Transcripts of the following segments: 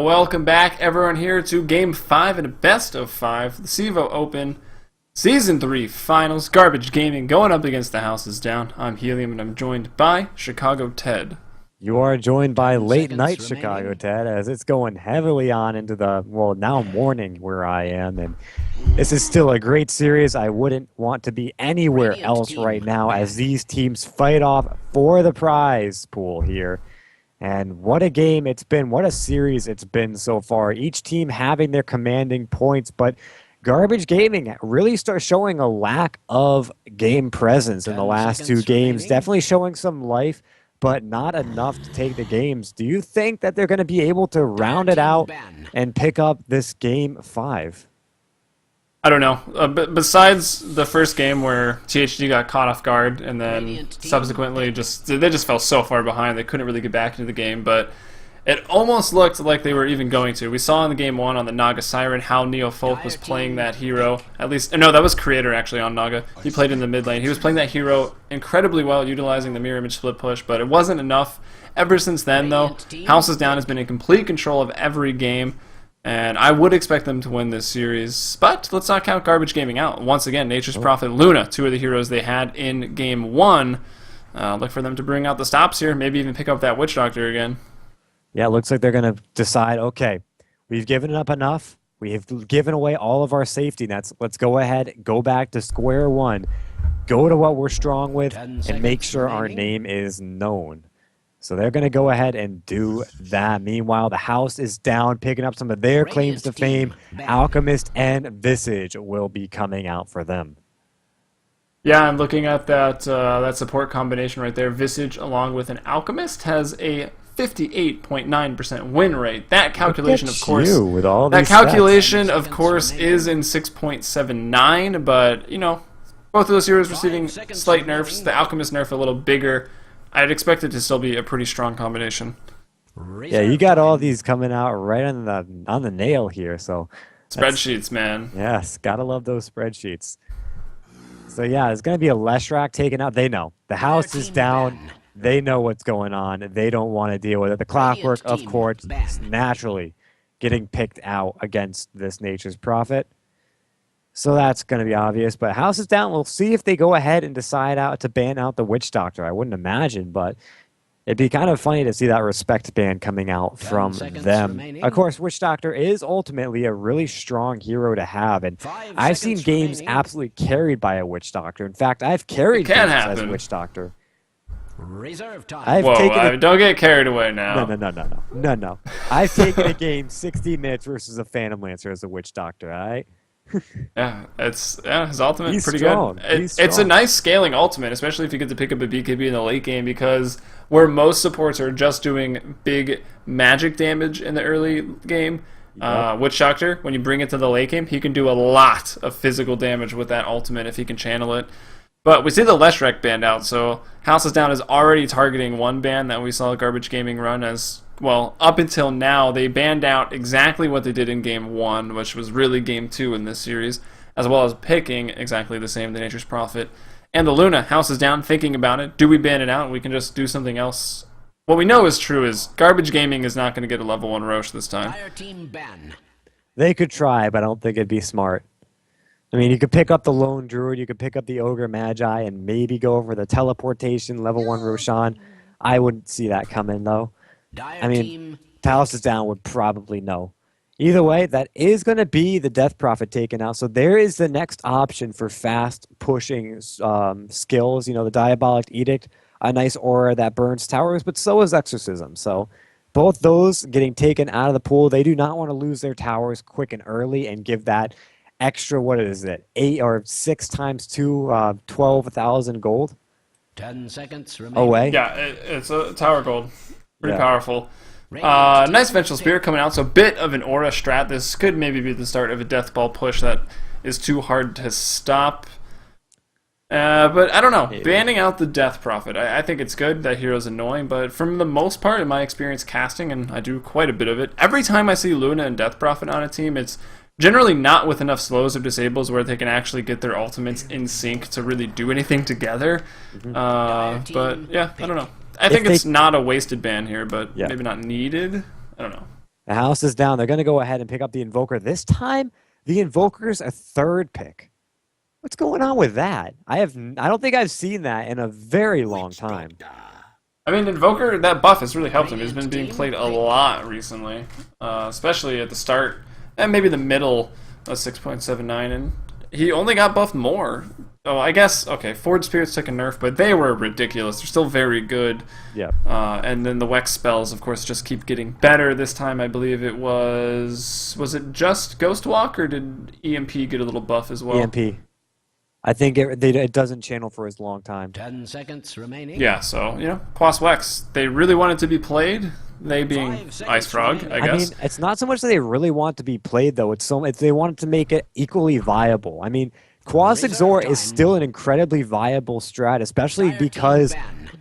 Welcome back, everyone, here to Game 5 and a best of 5, the CEVO-Open Season 3 Finals. Garbage Gaming going up against the House is Down. I'm Helium, and I'm joined by Chicago Ted. You are joined by late night Chicago Ted, as it's going heavily on into the, well, now morning where I am, and this is still a great series. I wouldn't want to be anywhere else right now as these teams fight off for the prize pool here. And what a game it's been, what a series it's been so far. Each team having their commanding points, but Garbage Gaming really starts showing a lack of game presence in the last two games. Definitely showing some life, but not enough to take the games. Do you think that they're going to be able to round it out and pick up this Game 5? I don't know. Besides the first game where THD got caught off guard and then subsequently they just fell so far behind they couldn't really get back into the game, but it almost looked like they were even going to. We saw in the game 1 on the Naga Siren how Neo Folk was playing that hero. At least, no, that was Creator actually on Naga. He played in the mid lane. He was playing that hero incredibly well, utilizing the mirror image split push, but it wasn't enough. Ever since then, though, House is Down has been in complete control of every game. And I would expect them to win this series, but let's not count Garbage Gaming out. Once again, Nature's Prophet, Luna, two of the heroes they had in Game 1. Look for them to bring out the stops here, maybe even pick up that Witch Doctor again. Yeah, it looks like they're going to decide, okay, we've given up enough. We have given away all of our safety nets. Let's go ahead, go back to square one, go to what we're strong with, and make sure our name is known. So they're going to go ahead and do that. Meanwhile, the House is down, picking up some of their claims to fame. Alchemist and Visage will be coming out for them. Yeah, I'm looking at that support combination right there. Visage along with an Alchemist has a 58.9% win rate. That calculation, of course, with all that these calculation, stats. of course, is in 6.79. But you know, both of those heroes receiving slight nerfs. The Alchemist nerf a little bigger. I'd expect it to still be a pretty strong combination. Yeah, you got all these coming out right on the nail here. So spreadsheets, man. Yes, gotta love those spreadsheets. So yeah, it's gonna be a Leshrac taken out. They know the House is down. They know what's going on. They don't want to deal with it. The Clockwork, of course, is naturally getting picked out against this Nature's Prophet. So that's going to be obvious. But House is down. We'll see if they go ahead and decide out to ban out the Witch Doctor. I wouldn't imagine, but it'd be kind of funny to see that respect ban coming out from them. Of course, Witch Doctor is ultimately a really strong hero to have. And I've seen games absolutely carried by a Witch Doctor. In fact, I've carried games as a Witch Doctor. Reserve time. Don't get carried away now. No. I've taken a game 60 minutes versus a Phantom Lancer as a Witch Doctor, all right? Yeah, his ultimate is pretty strong. good. It's a nice scaling ultimate, especially if you get to pick up a BKB in the late game, because where most supports are just doing big magic damage in the early game, Witch Doctor, when you bring it to the late game, he can do a lot of physical damage with that ultimate if he can channel it. But we see the Leshrac banned out, so House is Down is already targeting one ban that we saw Garbage Gaming run as, well, up until now, they banned out exactly what they did in Game 1, which was really Game 2 in this series, as well as picking exactly the same, the Nature's Prophet. And the Luna, House is Down, thinking about it. Do we ban it out? We can just do something else. What we know is true is Garbage Gaming is not going to get a level 1 Roche this time. They could try, but I don't think it'd be smart. I mean, you could pick up the Lone Druid, you could pick up the Ogre Magi, and maybe go for the teleportation level 1 Roshan. I wouldn't see that coming, though. I mean, House is Down would probably know. Either way, that is going to be the Death Prophet taken out. So there is the next option for fast pushing skills. You know, the Diabolic Edict, a nice aura that burns towers, but so is Exorcism. So both those getting taken out of the pool. They do not want to lose their towers quick and early and give that extra, what is it, 8 or 6 times 2, 12,000 gold 10 seconds remaining. away. Yeah, it's a tower gold. Pretty powerful. Nice Vengeful Spirit coming out, so a bit of an aura strat. This could maybe be the start of a Death Ball push that is too hard to stop. But I don't know. Banning out the Death Prophet, I think it's good. That hero's annoying, but from the most part, in my experience casting, and I do quite a bit of it, every time I see Luna and Death Prophet on a team, it's generally not with enough slows or disables where they can actually get their ultimates in sync to really do anything together. But yeah, I don't know. I think it's not a wasted ban here, but maybe not needed. I don't know. The house is down. They're going to go ahead and pick up the Invoker. This time, the Invoker's a third pick. What's going on with that? I don't think I've seen that in a very long time. I mean, Invoker, that buff has really helped him. He's been being played a lot recently, especially at the start and maybe the middle of 6.79, and he only got buffed more. Oh, I guess, okay, Forge Spirits took a nerf, but they were ridiculous. They're still very good. Yeah. And then the Wex spells, of course, just keep getting better. This time, I believe it was it just Ghost Walk, or did EMP get a little buff as well? EMP. I think it doesn't channel for as long time. 10 seconds remaining. Yeah, so, you know, Quas Wex, they really want it to be played. They being Ice Frog, I guess. I mean, it's not so much that they really want to be played, though. It's they want to make it equally viable. I mean, Quas Exor is still an incredibly viable strat, especially because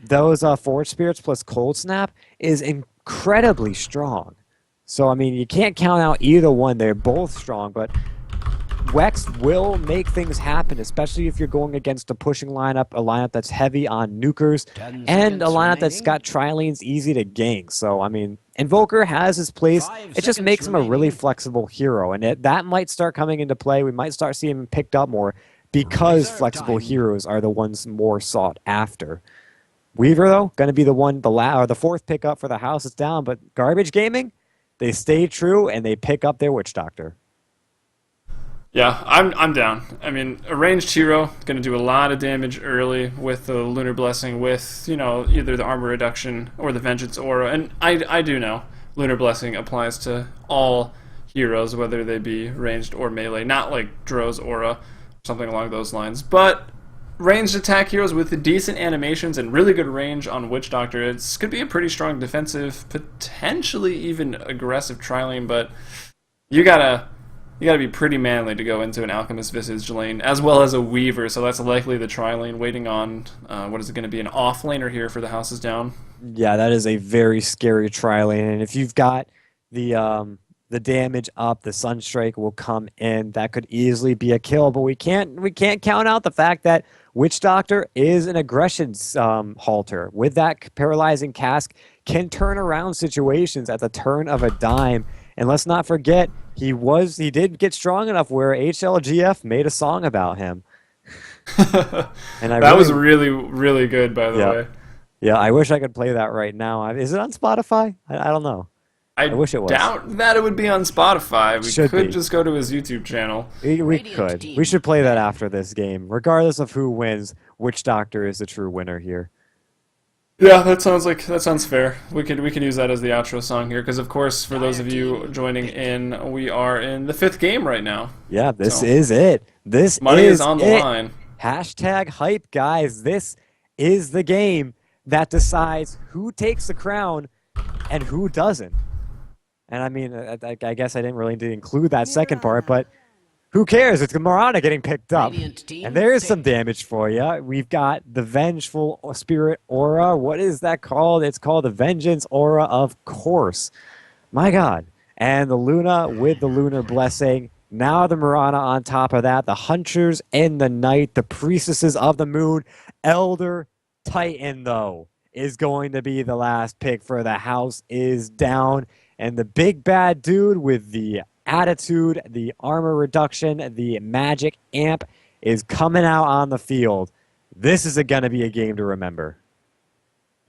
those Forge Spirits plus Cold Snap is incredibly strong. So, I mean, you can't count out either one. They're both strong, but Wex will make things happen, especially if you're going against a pushing lineup, a lineup that's heavy on nukers, and a lineup that's got Trilenes easy to gank. So, I mean, Invoker has his place. It just makes him a really flexible hero, and that might start coming into play. We might start seeing him picked up more because flexible heroes are the ones more sought after. Weaver, though, going to be the fourth pickup for the house. It's down, but Garbage Gaming, they stay true, and they pick up their Witch Doctor. Yeah, I'm down. I mean, a ranged hero going to do a lot of damage early with the Lunar Blessing, with, you know, either the armor reduction or the Vengeance aura. And I do know Lunar Blessing applies to all heroes, whether they be ranged or melee, not like Dro's aura, something along those lines. But ranged attack heroes with decent animations and really good range on Witch Doctor, it's could be a pretty strong defensive, potentially even aggressive Trilane, but you gotta be pretty manly to go into an Alchemist Visage lane, as well as a Weaver, so that's likely the tri-lane waiting on, what is it going to be, an off-laner here for the houses down? Yeah, that is a very scary tri-lane, and if you've got the damage up, the Sunstrike will come in. That could easily be a kill, but we can't count out the fact that Witch Doctor is an aggression halter. With that paralyzing cask, can turn around situations at the turn of a dime. And let's not forget, he did get strong enough where HLGF made a song about him. And that was really, really good, by the way. Yeah, I wish I could play that right now. Is it on Spotify? I don't know. I wish it was. Doubt that it would be on Spotify. We could just go to his YouTube channel. We could. We should play that after this game. Regardless of who wins, Witch Doctor is the true winner here. Yeah, that sounds fair. We could use that as the outro song here, because of course, for those of you joining in, we are in the 5th game right now. Yeah, this is it. Money is on the line. Hashtag hype, guys. This is the game that decides who takes the crown and who doesn't. And I mean, I guess I didn't really need to include that second part, but who cares? It's Marana getting picked up. And there is some damage for you. We've got the Vengeful Spirit Aura. What is that called? It's called the Vengeance Aura, of course. My God. And the Luna with the Lunar Blessing. Now the Marana on top of that. The Hunters in the Night. The Priestesses of the Moon. Elder Titan, though, is going to be the last pick for the house is down. And the big bad dude with the attitude, the armor reduction, the magic amp is coming out on the field. This is going to be a game to remember.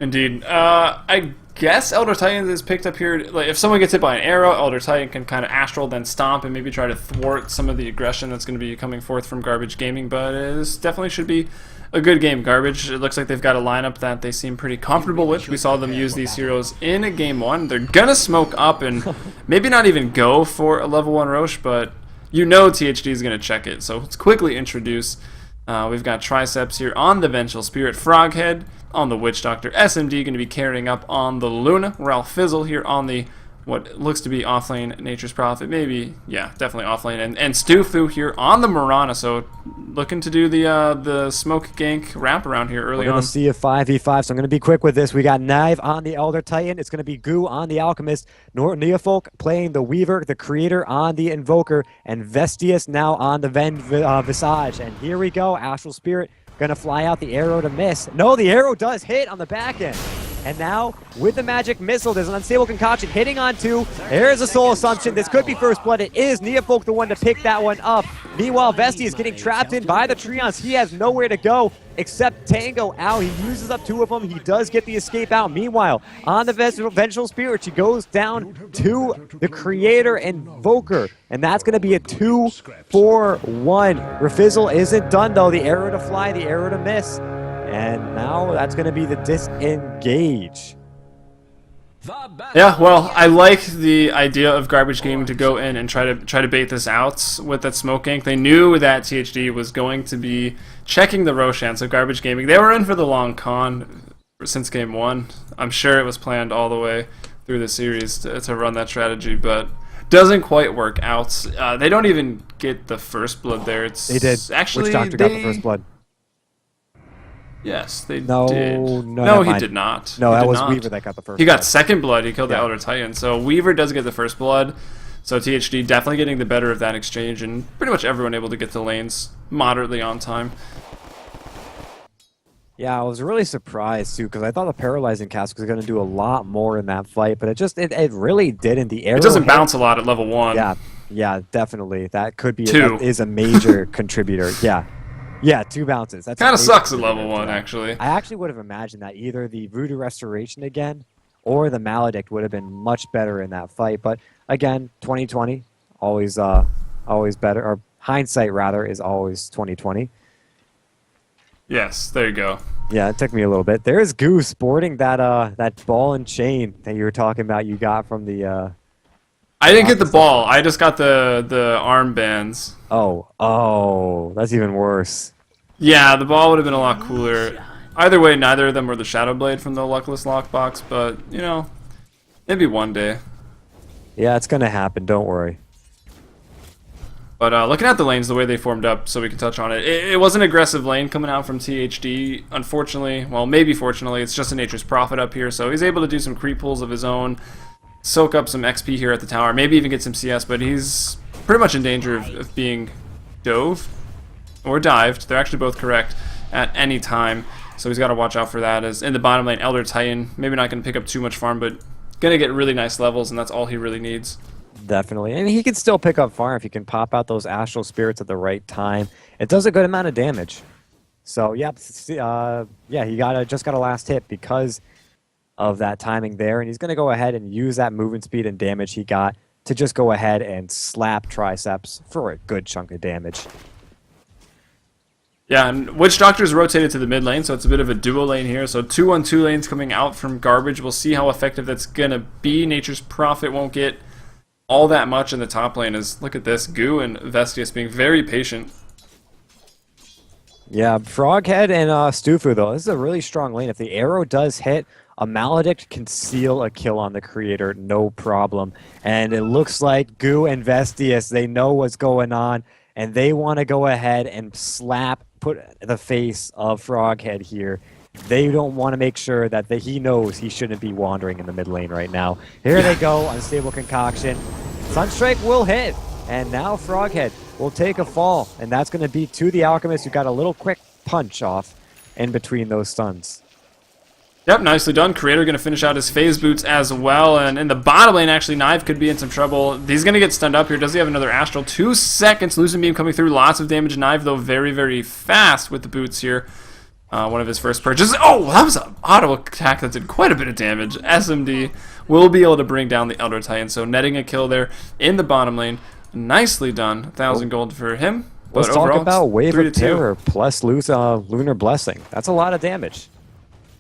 Indeed. I guess Elder Titan is picked up here. Like, if someone gets hit by an arrow, Elder Titan can kind of astral, then stomp, and maybe try to thwart some of the aggression that's going to be coming forth from Garbage Gaming. But this definitely should be a good game, Garbage. It looks like they've got a lineup that they seem pretty comfortable with. We saw them use these heroes in Game 1. They're going to smoke up and maybe not even go for a level 1 Roche, but you know THD is going to check it. So let's quickly introduce. We've got Triceps here on the Vengeful Spirit, Froghead on the Witch Doctor, SMD going to be carrying up on the Luna, Ralph Fizzle here on the what looks to be offlane Nature's Prophet, maybe, yeah, definitely offlane, and Stufu here on the Marana, so looking to do the smoke gank wraparound here early on. We're going to see a 5v5, so I'm going to be quick with this. We got Knive on the Elder Titan. It's going to be Goo on the Alchemist. Neofolk playing the Weaver, the Creator on the Invoker, and Vestius now on the Visage. And here we go, Astral Spirit going to fly out the arrow to miss. No, the arrow does hit on the back end. And now, with the magic missile, there's an unstable concoction hitting on 2. There's a soul assumption. This could be first blood. It is Neofolk the one to pick that one up. Meanwhile, Vesti is getting trapped in by the Treants. He has nowhere to go except Tango out. He uses up 2 of them. He does get the escape out. Meanwhile, on the Vengeful Spirit, she goes down to the Creator and Voker. And that's going to be a 2-4-1. Refizzle isn't done, though. The arrow to fly, the arrow to miss. And now that's going to be the disengage. Yeah, well, I like the idea of Garbage Gaming to go in and try to bait this out with that smoke gank. They knew that THD was going to be checking the Roshan, so Garbage Gaming, they were in for the long con since game 1. I'm sure it was planned all the way through the series to run that strategy, but doesn't quite work out. They don't even get the first blood there. They did. Actually, Witch Doctor got the first blood. Yes, they No, did. no, No, he mind. did not. No, He that did was not. Weaver that got the first He blood. got second blood. He killed the Yeah. Elder Titan. So Weaver does get the first blood. So THD definitely getting the better of that exchange, and pretty much everyone able to get to lanes moderately on time. Yeah, I was really surprised too because I thought the paralyzing cask was going to do a lot more in that fight, but it really didn't. The arrow It doesn't hit- bounce a lot at level 1. Yeah, definitely. That could be Two. that is a major contributor. Yeah, 2 bounces. That's a Kind of major sucks at contributor level to 1, that. actually. I actually would have imagined that either the Voodoo Restoration again or the Maledict would have been much better in that fight. But again, 2020 always better, or hindsight rather is always 2020. Yes, there you go. Yeah, it took me a little bit. There's Goose sporting that ball and chain that you were talking about. You got from the. I didn't get the ball. I just got the armbands. Oh, that's even worse. Yeah, the ball would have been a lot cooler. Either way, neither of them were the Shadow Blade from the Luckless Lockbox, but, you know, maybe one day. Yeah, it's gonna happen. Don't worry. But looking at the lanes, the way they formed up, so we can touch on it, it was an aggressive lane coming out from THD. Unfortunately, well, maybe fortunately, it's just a Nature's Prophet up here, so he's able to do some creep pulls of his own, soak up some XP here at the tower, maybe even get some CS, but he's pretty much in danger of being dove or dived. They're actually both correct at any time, so he's got to watch out for that. As in the bottom lane, Elder Titan, maybe not going to pick up too much farm, but going to get really nice levels, and that's all he really needs. Definitely. And he can still pick up farm if he can pop out those Astral Spirits at the right time. It does a good amount of damage. So, yep, he just got a last hit because of that timing there. And he's going to go ahead and use that movement speed and damage he got to just go ahead and slap Triceps for a good chunk of damage. Yeah, and Witch Doctor's rotated to the mid lane, so it's a bit of a duo lane here. So 2-on-2 lanes coming out from Garbage. We'll see how effective that's going to be. Nature's Prophet won't get all that much in the top lane. As look at this, Goo and Vestius being very patient. Yeah, Froghead and Stufu, though, this is a really strong lane. If the arrow does hit, a Maledict can seal a kill on the Creator, no problem. And it looks like Goo and Vestius, they know what's going on, and they want to go ahead and put the face of Froghead here. They don't want to make sure that he knows he shouldn't be wandering in the mid lane right now. Here they go, Unstable Concoction. Sunstrike will hit, and now Froghead will take a fall, and that's going to be to the Alchemist, who got a little quick punch off in between those stuns. Yep, nicely done. Creator going to finish out his phase boots as well. And in the bottom lane, actually, Knive could be in some trouble. He's going to get stunned up here. Does he have another Astral? 2 seconds. Lucent Beam coming through. Lots of damage. Knive, though, very, very fast with the boots here. One of his first purchases. Oh, that was an auto attack that did quite a bit of damage. SMD will be able to bring down the Elder Titan. So netting a kill there in the bottom lane. Nicely done. 1,000 gold for him. Let's But talk overall, about Wave 3 of to 2. Terror plus Lunar Blessing. That's a lot of damage.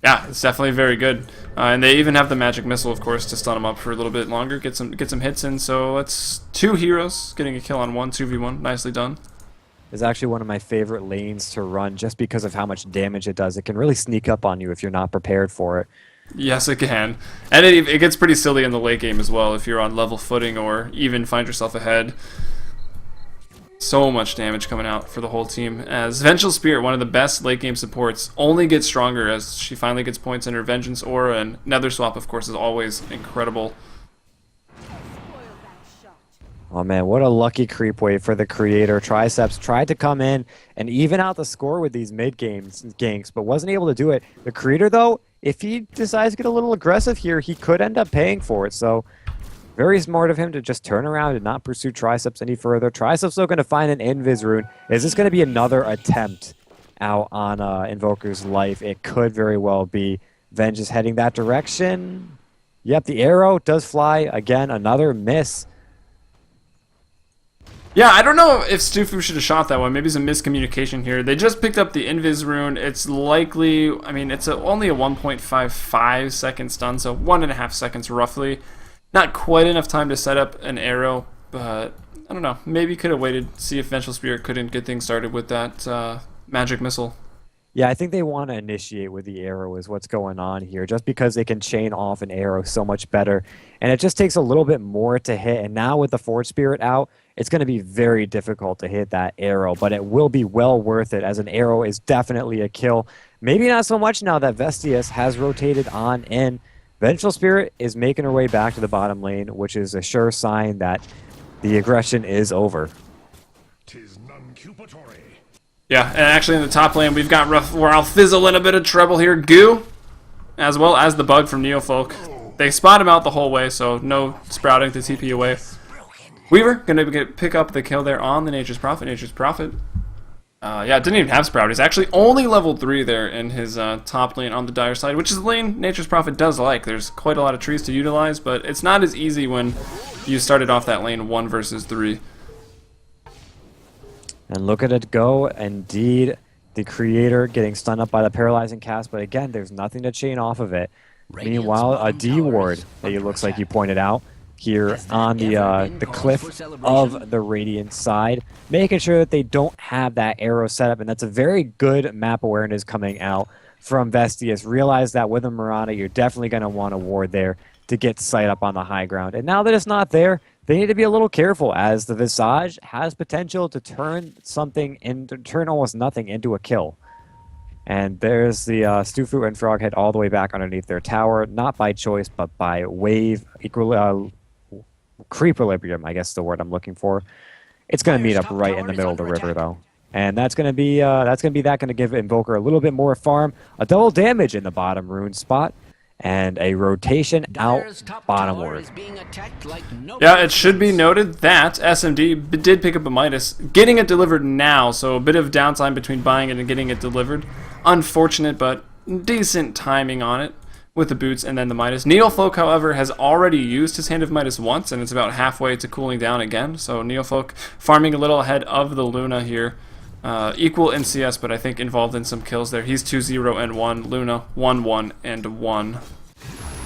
Yeah, it's definitely very good. And they even have the magic missile, of course, to stun him up for a little bit longer, get some hits in. So it's 2 heroes getting a kill on 1, 2v1. Nicely done. It's actually one of my favorite lanes to run just because of how much damage it does. It can really sneak up on you if you're not prepared for it. Yes, it can. And it gets pretty silly in the late game as well if you're on level footing or even find yourself ahead. So much damage coming out for the whole team. As Vengeful Spirit, one of the best late game supports, only gets stronger as she finally gets points in her Vengeance Aura, and Nether Swap, of course, is always incredible. Oh man, what a lucky creep wave for the Creator. Triceps tried to come in and even out the score with these mid-games ganks, but wasn't able to do it. The Creator, though, if he decides to get a little aggressive here, he could end up paying for it. So very smart of him to just turn around and not pursue Triceps any further. Triceps still going to find an Invis rune. Is this going to be another attempt out on Invoker's life? It could very well be. Venge is heading that direction. Yep, the arrow does fly. Again, another miss. Yeah, I don't know if Stufu should have shot that one. Maybe it's a miscommunication here. They just picked up the Invis rune. It's likely, I mean, it's only a 1.55 second stun, so 1.5 seconds roughly. Not quite enough time to set up an arrow, but I don't know. Maybe could have waited, see if Vengeful Spirit couldn't get things started with that magic missile. Yeah, I think they want to initiate with the arrow is what's going on here, just because they can chain off an arrow so much better. And it just takes a little bit more to hit. And now with the Forge Spirit out, it's going to be very difficult to hit that arrow, but it will be well worth it, as an arrow is definitely a kill. Maybe not so much now that Vestius has rotated on in. Vengeful Spirit is making her way back to the bottom lane, which is a sure sign that the aggression is over. Yeah, and actually in the top lane, we've got Ralph Fizzle in a bit of trouble here. Goo, as well as the bug from Neofolk. They spot him out the whole way, so no sprouting to TP away. Weaver going to pick up the kill there on the Nature's Prophet. Nature's Prophet. Yeah, didn't even have Sprout. He's actually only level 3 there in his top lane on the Dire side, which is the lane Nature's Prophet does like. There's quite a lot of trees to utilize, but it's not as easy when you started off that lane 1 versus 3. And look at it go. Indeed, the creator getting stunned up by the paralyzing cast, but again, there's nothing to chain off of it. Meanwhile, a D ward that it looks like you pointed out here on the cliff of the Radiant side, making sure that they don't have that arrow set up, and that's a very good map awareness coming out from Vestius. Realize that with a Mirana, you're definitely going to want a ward there to get sight up on the high ground. And now that it's not there, they need to be a little careful, as the Visage has potential to turn almost nothing into a kill. And there's the Stufu and Froghead all the way back underneath their tower, not by choice, but by wave creequilibrium, I guess is the word I'm looking for. It's going to meet up right in the middle of the river, though. And that's going to give Invoker a little bit more farm, a double damage in the bottom rune spot, and a rotation out bottomward. Yeah, it should be noted that SMD did pick up a Midas, getting it delivered now, so a bit of downtime between buying it and getting it delivered. Unfortunate, but decent timing on it with the boots and then the Midas. Neofolk, however, has already used his Hand of Midas once, and it's about halfway to cooling down again, so Neofolk farming a little ahead of the Luna here. Equal in CS, but I think involved in some kills there. He's 2-0 and 1. Luna 1-1 and 1.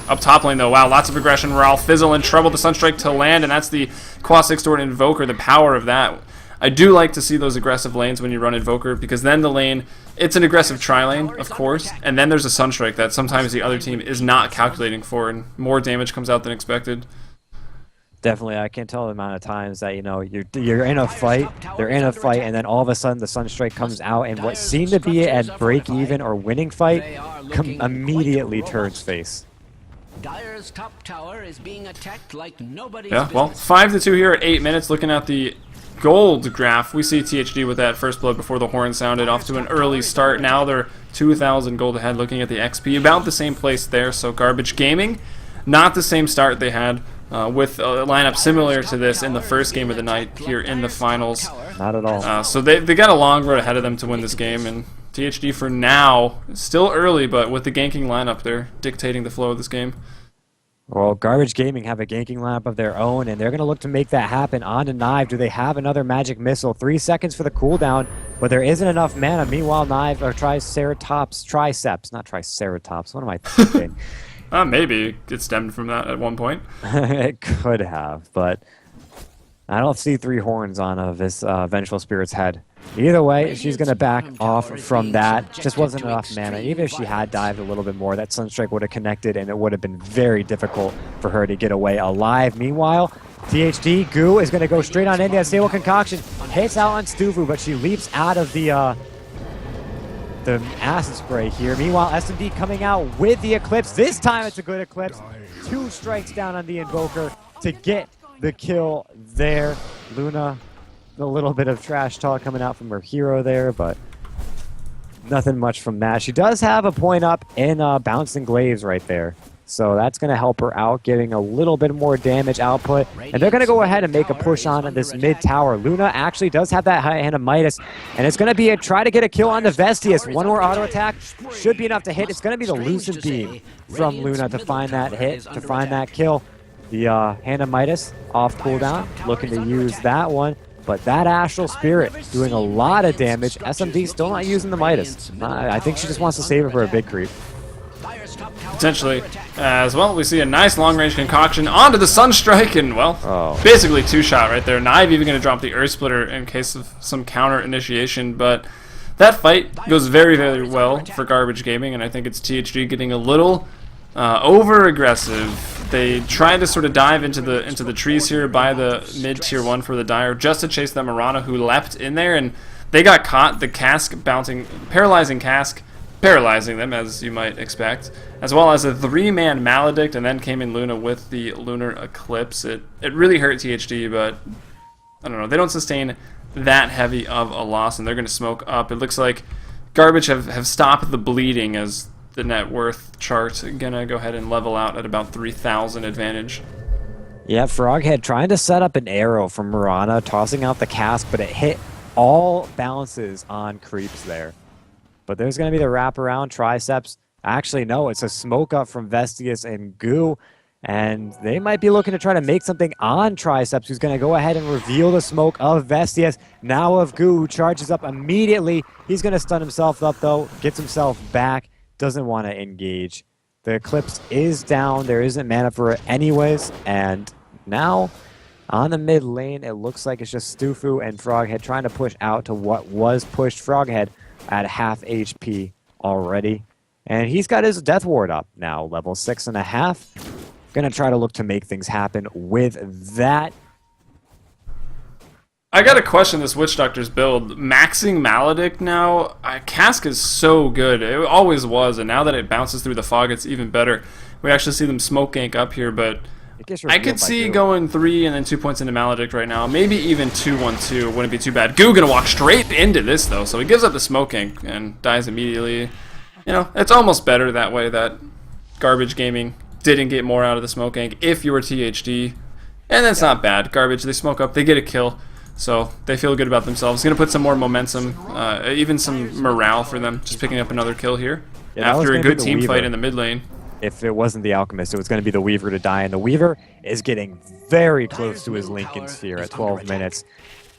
Up top lane, though, wow, lots of aggression. Ralph Fizzle in trouble. The Sunstrike to land, and that's the Quas 6 Sword Invoker, the power of that. I do like to see those aggressive lanes when you run Invoker, because then the lane, it's an aggressive tri-lane, of course, and then there's a Sunstrike that sometimes the other team is not calculating for, and more damage comes out than expected. Definitely, I can't tell the amount of times that, you know, you're in a fight, they're in a fight, and then all of a sudden the Sunstrike comes out, and what seemed to be a break-even or winning fight immediately turns face. Dire's top tower is being attacked like nobody's Yeah, well, 5-2 here at 8 minutes. Looking at the gold graph, we see THD with that first blood before the horn sounded, off to an early start. Now they're 2,000 gold ahead. Looking at the XP, about the same place there. So Garbage Gaming, not the same start they had. With a lineup similar to this in the first game of the night here in the finals. Not at all. So they got a long road ahead of them to win this game, and THD for now, still early, but with the ganking lineup, they're dictating the flow of this game. Well, Garbage Gaming have a ganking lineup of their own, and they're going to look to make that happen. On to Knive. Do they have another magic missile? 3 seconds for the cooldown, but there isn't enough mana. Meanwhile, Knive or Triceps, not Triceratops. What am I thinking? Maybe it stemmed from that at one point. It could have, but I don't see 3 horns on this Vengeful Spirit's head. Either way, she's going to back off from that. Just wasn't enough mana. Even if she had dived a little bit more, that Sunstrike would have connected, and it would have been very difficult for her to get away alive. Meanwhile, THD, Goo, is going to go straight on in. That Stable Concoction hits out on Stufu, but she leaps out of the acid spray here. Meanwhile, SMD coming out with the Eclipse. This time it's a good Eclipse. 2 strikes down on the Invoker to get the kill there. Luna, a little bit of trash talk coming out from her hero there, but nothing much from that. She does have a point up in Bouncing Glaives right there. So that's going to help her out, getting a little bit more damage output. And they're going to go ahead and make a push on this mid tower. Luna actually does have that high hand of Midas. And it's going to be a try to get a kill on the Vestius. One more auto attack should be enough to hit. It's going to be the Lucid Beam from Luna to find that hit, to find that kill. The hand of Midas off cooldown, looking to use that one. But that Astral Spirit doing a lot of damage. SMD still not using the Midas. I think she just wants to save it for a big creep. Potentially. As well, we see a nice long-range concoction onto the Sunstrike, and, well, basically two-shot right there. Not even going to drop the Earth Splitter in case of some counter initiation, but that fight goes very, very well for Garbage Gaming, and I think it's THG getting a little over-aggressive. They tried to sort of dive into the trees here by the mid-tier 1 for the Dire just to chase that Mirana, who leapt in there, and they got caught. The cask bouncing, paralyzing cask, paralyzing them, as you might expect, as well as a 3-man Maledict, and then came in Luna with the Lunar Eclipse. It really hurt THD, but I don't know. They don't sustain that heavy of a loss, and they're going to smoke up. It looks like Garbage have stopped the bleeding, as the net worth chart going to go ahead and level out at about 3,000 advantage. Yeah, Froghead trying to set up an arrow from Mirana, tossing out the cask, but it hit all bounces on creeps there. But there's going to be the wraparound triceps. Actually, no, it's a smoke up from Vestius and Goo. And they might be looking to try to make something on Triceps, who's going to go ahead and reveal the smoke of Vestius. Now of Goo, who charges up immediately. He's going to stun himself up, though. Gets himself back. Doesn't want to engage. The Eclipse is down. There isn't mana for it anyways. And now, on the mid lane, it looks like it's just Stufu and Froghead trying to push out to what was pushed Froghead at half HP already. And he's got his Death Ward up now, level 6.5. Gonna try to look to make things happen with that. I gotta question this Witch Doctor's build. Maxing Maledict now, Cask is so good. It always was, and now that it bounces through the fog, it's even better. We actually see them smoke gank up here, but I could see going 3 and then 2 points into Maledict right now. Maybe even 2-1-2 wouldn't be too bad. Goo gonna walk straight into this, though, so he gives up the smoke gank and dies immediately. You know, it's almost better that way, that Garbage Gaming didn't get more out of the smoke gank if you were THD. And that's not bad. Garbage, they smoke up, they get a kill. So they feel good about themselves. Going to put some more momentum, even some morale for them, just picking up another kill here. After a good team fight in the mid lane. If it wasn't the Alchemist, it was going to be the Weaver to die. And the Weaver is getting very close to his Lincoln Sphere at 12 minutes.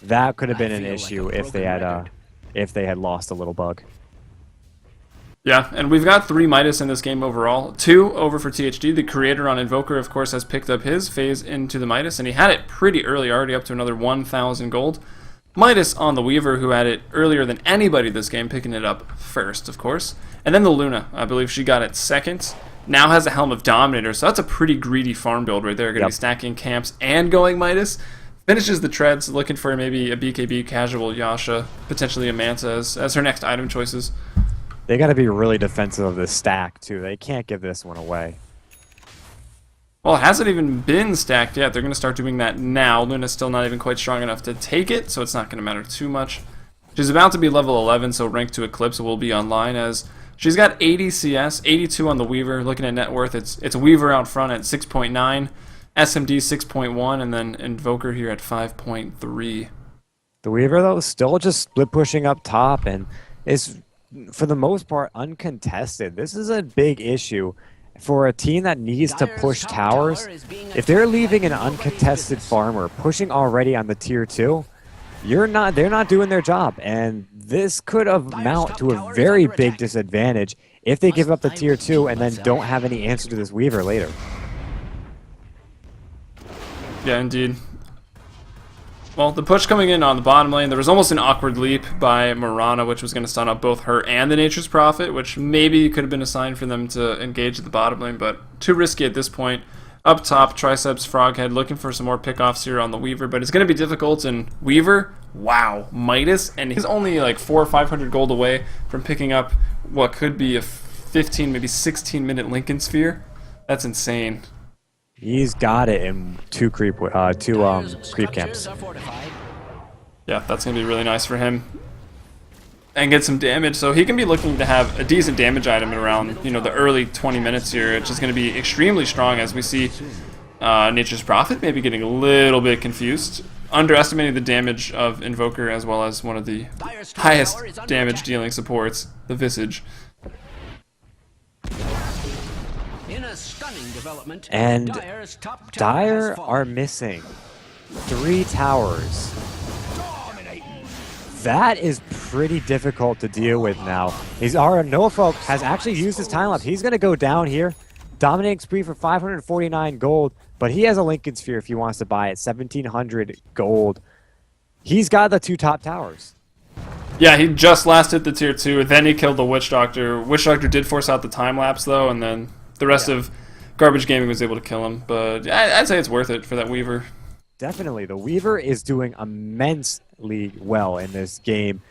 That could have been an issue if they had lost a little bug. Yeah, and we've got 3 Midas in this game overall. 2 over for THD. The creator on Invoker, of course, has picked up his phase into the Midas, and he had it pretty early, already up to another 1,000 gold. Midas on the Weaver, who had it earlier than anybody this game, picking it up first, of course. And then the Luna, I believe she got it second. Now has a Helm of Dominator, so that's a pretty gready farm build right there. Going to be stacking camps and going Midas. Finishes the treads, looking for maybe a BKB casual Yasha, potentially a Manta as her next item choices. They got to be really defensive of this stack, too. They can't give this one away. Well, it hasn't even been stacked yet. They're going to start doing that now. Luna's still not even quite strong enough to take it, so it's not going to matter too much. She's about to be level 11, so rank to Eclipse will be online, as she's got 80 CS, 82 on the Weaver. Looking at net worth, it's Weaver out front at 6.9, SMD 6.1, and then Invoker here at 5.3. The Weaver, though, is still just split pushing up top, and is, for the most part, uncontested. This is a big issue for a team that needs to push towers. If they're leaving an uncontested farmer pushing already on the tier 2, they're not doing their job, and this could amount to a very big disadvantage if they give up the tier 2 and then don't have any answer to this Weaver later. Yeah, indeed. Well, the push coming in on the bottom lane, there was almost an awkward leap by Mirana, which was going to stun up both her and the Nature's Prophet, which maybe could have been a sign for them to engage at the bottom lane, but too risky at this point. Up top, Triceps, Froghead looking for some more pickoffs here on the Weaver, but it's going to be difficult, and Weaver, wow, Midas, and he's only like 400 or 500 gold away from picking up what could be a 15, maybe 16-minute Lincoln Sphere. That's insane. He's got it in two creep camps. Yeah, that's going to be really nice for him. and get some damage. So he can be looking to have a decent damage item in around, you know, the early 20 minutes here. It's just going to be extremely strong as we see Nature's Prophet maybe getting a little bit confused, underestimating the damage of Invoker as well as one of the highest damage dealing supports, the Visage. In a stunning development, And Dire's top tower Dire has fallen. are missing 3 towers. That is pretty difficult to deal with now. Norfolk has actually used his time lapse. He's going to go down here. Dominating spree for 549 gold, but he has a Lincoln Sphere if he wants to buy it. 1,700 gold. He's got the 2 top towers. Yeah, he just last hit the tier 2, then he killed the Witch Doctor. Witch Doctor did force out the time lapse though, and then the rest of Garbage Gaming was able to kill him. But I'd say it's worth it for that Weaver. Definitely. The Weaver is doing immensely well in this game.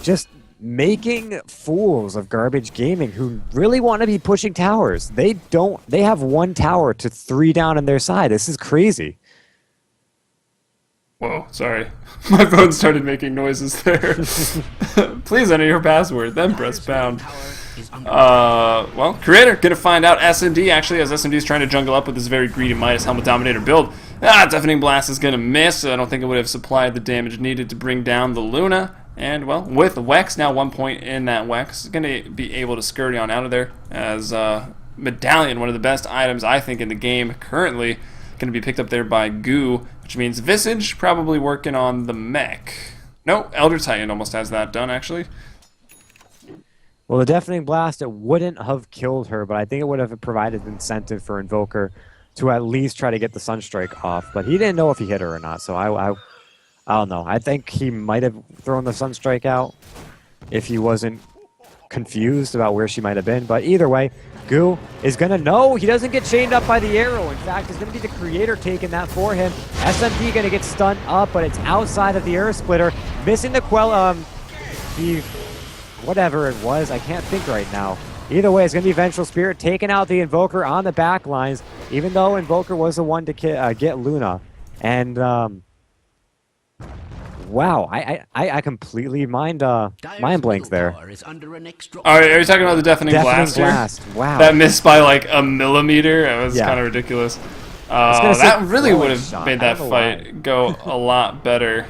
Just making fools of Garbage Gaming who really want to be pushing towers. They have 1 tower to 3 down on their side. This is crazy. Whoa, sorry. My phone started making noises there. Please enter your password, then press pound. Well, Creator gonna find out SMD actually, as SMD is trying to jungle up with this very greedy Midas Helmet Dominator build. Deafening Blast is gonna miss. I don't think it would have supplied the damage needed to bring down the Luna. And, well, with Wex, now 1 point in that Wex, gonna be able to scurry on out of there as Medallion, one of the best items I think in the game currently, gonna be picked up there by Goo, which means Visage probably working on the mech. No, Elder Titan almost has that done actually. Well, the Deafening Blast, it wouldn't have killed her, but I think it would have provided incentive for Invoker to at least try to get the Sunstrike off. But he didn't know if he hit her or not, so I don't know. I think he might have thrown the Sunstrike out if he wasn't confused about where she might have been. But either way, Goo is going to know he doesn't get chained up by the arrow. In fact, it's going to be the Creator taking that for him. SMD going to get stunned up, but it's outside of the Earth Splitter. Missing the whatever it was, I can't think right now. Either way, it's going to be Vengeful Spirit taking out the Invoker on the back lines, even though Invoker was the one to get Luna. And, wow, I completely mind blanks there. Are you talking about the Deafening Blast here? Wow. That missed by like a millimeter. It was kind of ridiculous. That really would have made that fight go a lot better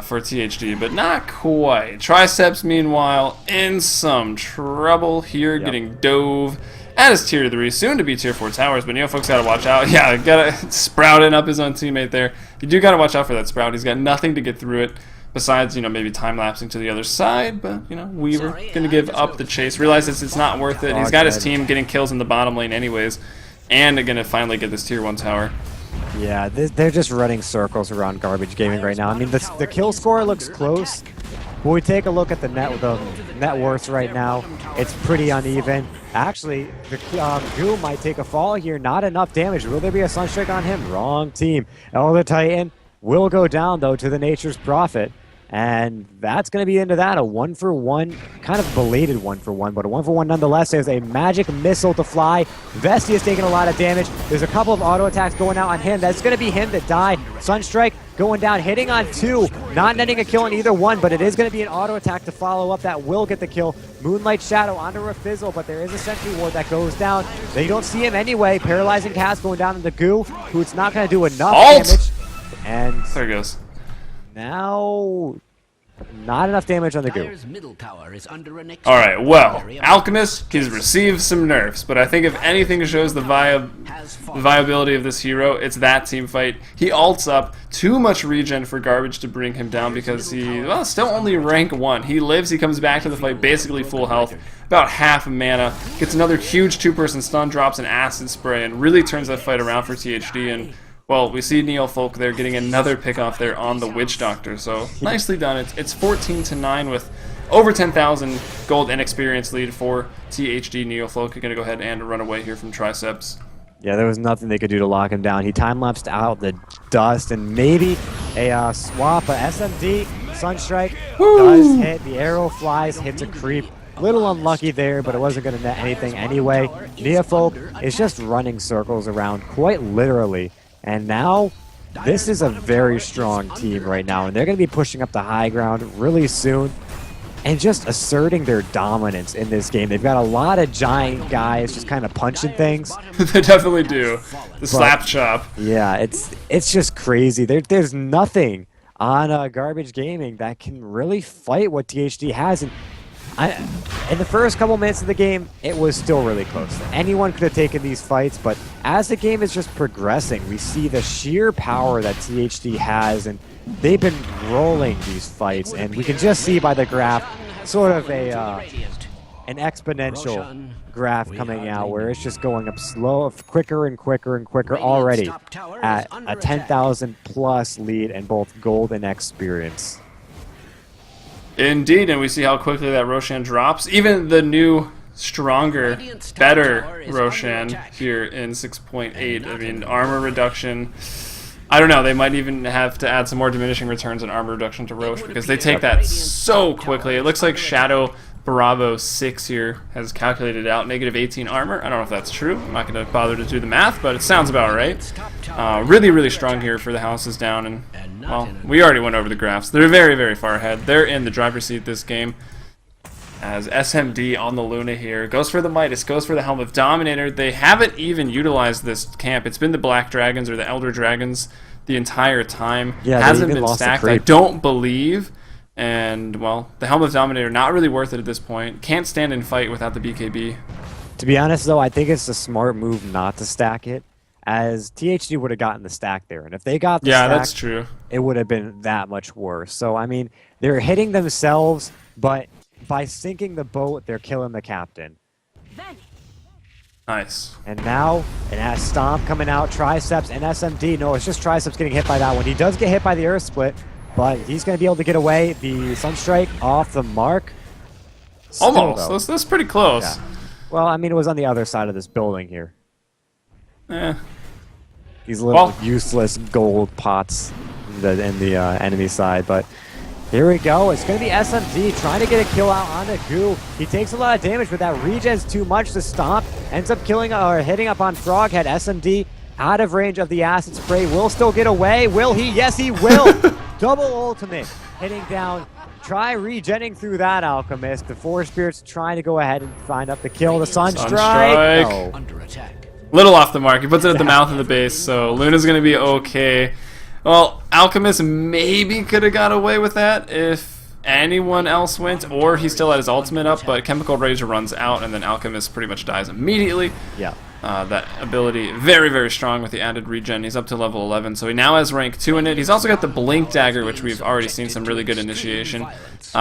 for THD, but not quite. Triceps, meanwhile, in some trouble here, getting dove at his tier 3, soon to be tier 4 towers, but Neofolk's gotta watch out. Yeah, gotta sprouting up his own teammate there. You do gotta watch out for that Sprout. He's got nothing to get through it besides, you know, maybe time-lapsing to the other side, but, you know, Weaver gonna give up the chase. Realizes it's not worth it. He's got his team getting kills in the bottom lane anyways, and they're gonna finally get this tier 1 tower. Yeah, they're just running circles around Garbage Gaming right now. I mean, the kill score looks close. When we take a look at the net worth right now, it's pretty uneven. Actually, the Goo might take a fall here. Not enough damage. Will there be a Sunstrike on him? Wrong team. Elder Titan will go down, though, to the Nature's Prophet. And that's going to be into that. A 1-for-1, kind of belated 1-for-1, but a 1-for-1 nonetheless. There's a magic missile to fly. Vestia is taking a lot of damage. There's a couple of auto attacks going out on him. That's going to be him that die. Sunstrike going down, hitting on 2. Not netting a kill on either one, but it is going to be an auto attack to follow up that will get the kill. Moonlight Shadow onto a fizzle, but there is a Sentry Ward that goes down. They don't see him anyway. Paralyzing Cast going down into Goo, who it's not going to do enough damage. And there he goes. Now, not enough damage on the Goo. Alright, well, Alchemist, he's received some nerfs, but I think if anything shows the viability of this hero, it's that team fight. He ults up, too much regen for Garbage to bring him down because he, well, still only rank 1. He lives, he comes back to the fight basically full health, about half mana, gets another huge 2-person stun, drops an Acid Spray, and really turns that fight around for THD. And well, we see Neofolk there getting another pick off there on the Witch Doctor, so nicely done. It's 14-9 with over 10,000 gold and experience lead for THD. Neofolk are going to go ahead and run away here from Triceps. Yeah, there was nothing they could do to lock him down. He time-lapsed out the dust and maybe a swap, a SMD, Sunstrike does hit. The arrow flies, hits a creep. Little unlucky there, but it wasn't going to net anything anyway. Neofolk is just running circles around, quite literally. And now, this is a very strong team right now, and they're going to be pushing up the high ground really soon. and just asserting their dominance in this game. They've got a lot of giant guys just kind of punching things. They definitely do. The slap chop. Yeah, it's just crazy. There's nothing on Garbage Gaming that can really fight what THD has. And in the first couple minutes of the game, it was still really close. Anyone could have taken these fights, but as the game is just progressing, we see the sheer power that THD has, and they've been rolling these fights, and we can just see by the graph sort of an exponential graph coming out where it's just going up quicker and quicker and quicker already at a 10,000 plus lead in both gold and experience. Indeed, and we see how quickly that Roshan drops. Even the new, stronger, better Roshan here in 6.8. I mean, armor reduction. I don't know, they might even have to add some more diminishing returns and armor reduction to Roche because they take that so quickly. It looks like Shadow Bravo 6 here has calculated out negative 18 armor. I don't know if that's true. I'm not going to bother to do the math, but it sounds about right. Really, really strong here for the houses down. And, well, we already went over the graphs. They're very, very far ahead. They're in the driver's seat this game. As SMD on the Luna here. Goes for the Midas, goes for the Helm of Dominator. They haven't even utilized this camp. It's been the Black Dragons or the Elder Dragons the entire time. Yeah, hasn't been stacked, I don't believe. And, well, the Helm of Dominator, not really worth it at this point. Can't stand and fight without the BKB. To be honest, though, I think it's a smart move not to stack it, as THD would have gotten the stack there. And if they got the stack, that's true. It would have been that much worse. So, I mean, they're hitting themselves, but by sinking the boat, they're killing the captain. Nice. And now, it has Stomp coming out, Triceps, and SMD. No, it's just Triceps getting hit by that one. He does get hit by the Earth Split, but he's going to be able to get away. The Sunstrike off the mark. Still, almost. That's pretty close. Yeah. Well, I mean, it was on the other side of this building here. These little useless gold pots in the enemy side, but here we go. It's going to be SMD trying to get a kill out on the Goo. He takes a lot of damage, but that regen's too much to Stomp. Ends up killing or hitting up on Froghead. SMD out of range of the acid spray. Will still get away. Will he? Yes, he will. Double ultimate hitting down. Try regenning through that Alchemist. The Four Spirits trying to go ahead and find up the kill. The Sunstrike. No. Under attack. Little off the mark. He puts it at the mouth of the base, so Luna's going to be okay. Well, Alchemist maybe could have got away with that if anyone else went, or he still had his ultimate up, but Chemical Rage runs out, and then Alchemist pretty much dies immediately. Yeah. That ability, very, very strong with the added regen. He's up to level 11, so he now has rank 2 in it. He's also got the Blink Dagger, which we've already seen some really good initiation.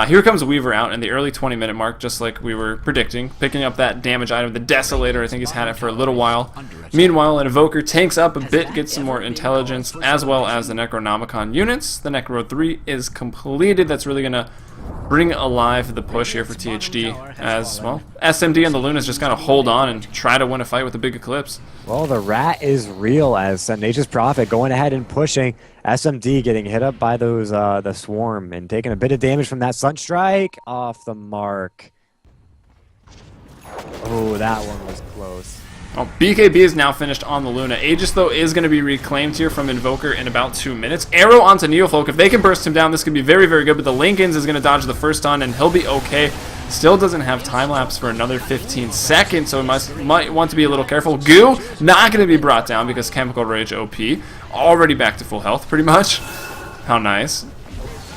Here comes Weaver out in the early 20-minute mark, just like we were predicting, picking up that damage item, the Desolator. I think he's had it for a little while. Meanwhile, an Evoker tanks up a bit, gets some more intelligence, as well as the Necronomicon units. The Necro 3 is completed. That's really going to bring alive the push here for THD, as, well, SMD and the Lunas just gotta hold on and try to win a fight with the big Eclipse. Well, the rat is real as Nature's Prophet going ahead and pushing. SMD getting hit up by those the Swarm and taking a bit of damage from that Sunstrike off the mark. Oh, that one was close. Oh, BKB is now finished on the Luna. Aegis, though, is going to be reclaimed here from Invoker in about 2 minutes. Arrow onto Neofolk. If they can burst him down, this could be very, very good, but the Lincolns is going to dodge the first stun, and he'll be okay. Still doesn't have time-lapse for another 15 seconds, so he might want to be a little careful. Goo, not going to be brought down because Chemical Rage OP. Already back to full health, pretty much. How nice.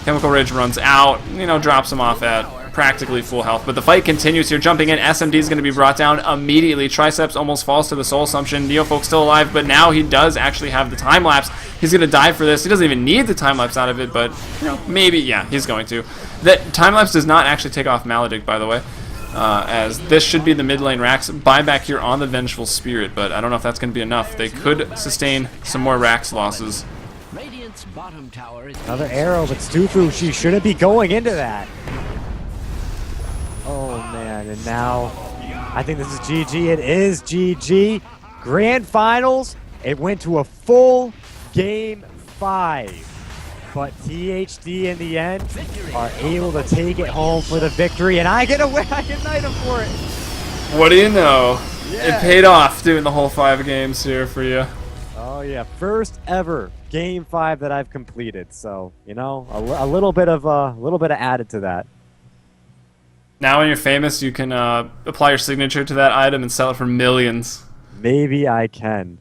Chemical Rage runs out, drops him off at practically full health, but the fight continues here. Jumping in, SMD is going to be brought down immediately. Triceps almost falls to the Soul Assumption. Neofolk's still alive, but now he does actually have the time lapse. He's going to die for this. He doesn't even need the time lapse out of it, but maybe, yeah, he's going to. That time lapse does not actually take off Maledict, by the way, as this should be the mid lane Rax buyback here on the Vengeful Spirit, but I don't know if that's going to be enough. They could sustain some more Rax losses. Another arrow, but Stufu, she shouldn't be going into that. Oh man, and now I think this is GG. It is GG. Grand Finals. It went to a full Game 5. But THD in the end are able to take it home for the victory, and I get a win. I get an item for it. What do you know? Yeah. It paid off doing the whole 5 games here for you. Oh yeah, first ever Game 5 that I've completed. So a little bit of added to that. Now when you're famous, you can apply your signature to that item and sell it for millions. Maybe I can.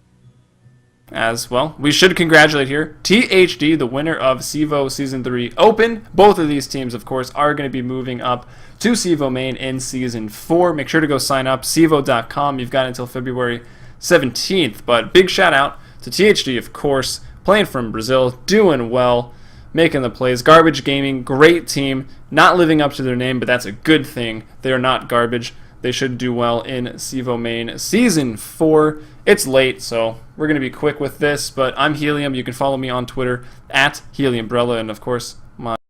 As well, we should congratulate here THD, the winner of CEVO Season 3 Open. Both of these teams, of course, are going to be moving up to CEVO Main in Season 4. Make sure to go sign up, CEVO.com. You've got until February 17th. But big shout out to THD, of course, playing from Brazil, doing well, making the plays. Garbage Gaming, great team, not living up to their name, but that's a good thing. They are not garbage. They should do well in CEVO Main Season 4. It's late, so we're going to be quick with this, but I'm Helium. You can follow me on Twitter at HeliumBrella, and of course, my